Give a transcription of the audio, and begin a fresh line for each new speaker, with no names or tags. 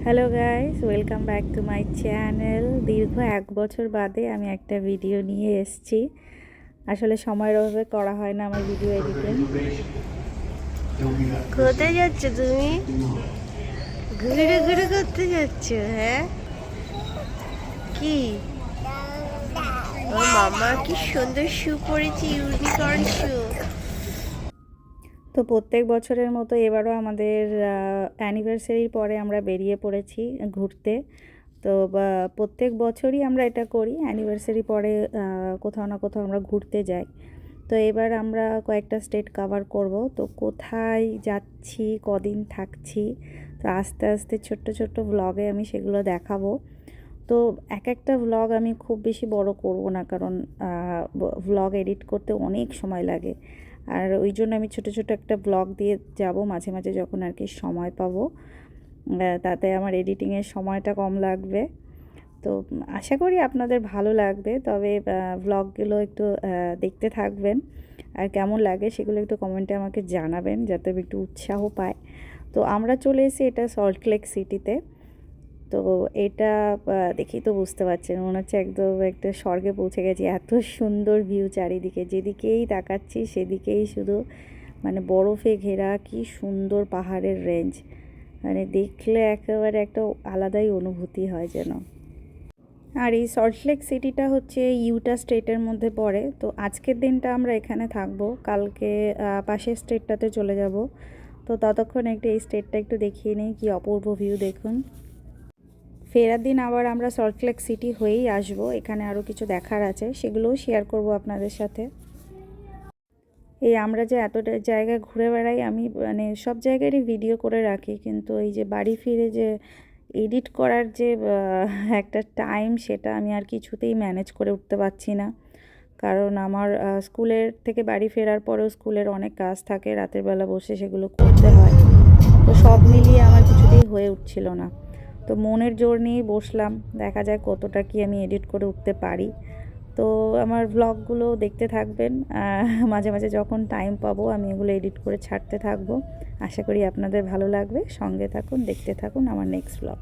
Hello guys, welcome back to my channel. দীর্ঘ 1 বছর বাদে আমি একটা ভিডিও নিয়ে এসেছি। আসলে সময়ের অভাবে করা হয় না আমার ভিডিও এডিটিং।
কোথায় যাচ্ছ তুমি? ঘুরে ঘুরে করতে যাচ্ছ? হ্যাঁ, কি ও মামা কি সুন্দর শু পরেছি, ইউনিকর্ন শু।
তো প্রত্যেক বছরের মতো এবারও আমাদের অ্যানিভার্সারির পরে আমরা বেরিয়ে পড়েছি ঘুরতে। তো প্রত্যেক বছরই আমরা এটা করি, অ্যানিভার্সারি পরে কোথাও না কোথাও আমরা ঘুরতে যাই। তো এবার আমরা কয়েকটা স্টেট কভার করব। তো কোথায় যাচ্ছি, কদিন থাকছি, তো আস্তে আস্তে ছোট্ট ছোট্ট ভ্লগে আমি সেগুলো দেখাবো। তো এক একটা ভ্লগ আমি খুব বেশি বড় করব না, কারণ ভ্লগ এডিট করতে অনেক সময় লাগে। আর ওই জন্য আমি ছোট ছোট একটা ব্লগ দিয়ে যাব মাঝে মাঝে, যখন আর কি সময় পাবো। তাতে আমার এডিটিংয়ের সময়টা কম লাগবে। তো আশা করি আপনাদের ভালো লাগবে। তবে ব্লগগুলো একটু দেখতে থাকবেন, আর কেমন লাগে সেগুলো একটু কমেন্টে আমাকে জানাবেন, যাতে আমি একটু উৎসাহ পাই। তো আমরা চলে এসেছি এটা সল্টলেক সিটিতে। তো এটা দেখেই তো বুঝতে পারছেন, মনে হচ্ছে একদম একটা স্বর্গে পৌঁছে গেছি। এত সুন্দর ভিউ চারিদিকে, যেদিকেই তাকাচ্ছি সেদিকেই শুধু মানে বরফে ঘেরা কি সুন্দর পাহাড়ের রেঞ্জ। মানে দেখলে একেবারে একটা আলাদাই অনুভূতি হয় যেন। আর এই সল্টলেক সিটিটা হচ্ছে ইউটা স্টেটের মধ্যে পড়ে। তো আজকের দিনটা আমরা এখানে থাকবো, কালকে পাশের স্টেটটাতে চলে যাব। তো ততক্ষণ একটু এই স্টেটটা একটু দেখিয়ে নিই, কি অপূর্ব ভিউ দেখুন। ফেরার দিন আবার আমরা সল্টলেক সিটি হয়েই আসব। এখানে আরও কিছু দেখার আছে, সেগুলোও শেয়ার করব আপনাদের সাথে। এই আমরা যে এতটা জায়গায় ঘুরে বেড়াই, আমি মানে সব জায়গারই ভিডিও করে রাখি, কিন্তু এই যে বাড়ি ফিরে যে এডিট করার যে একটা টাইম, সেটা আমি আর কিছুতেই ম্যানেজ করে উঠতে পারছি না। কারণ আমার স্কুলের থেকে বাড়ি ফেরার পরেও স্কুলের অনেক কাজ থাকে, রাতের বেলা বসে সেগুলো করতে হয়। তো সব মিলিয়ে আমার কিছুতেই হয়ে উঠছিল না। তো মনের জোর নিয়েই বসলাম, দেখা যাক কতটা কি আমি এডিট করে উঠতে পারি। তো আমার ব্লগগুলো দেখতে থাকবেন, মাঝে মাঝে যখন টাইম পাবো আমি এগুলো এডিট করে ছাড়তে থাকবো। আশা করি আপনাদের ভালো লাগবে। সঙ্গে থাকুন, দেখতে থাকুন আমার নেক্সট ব্লগ।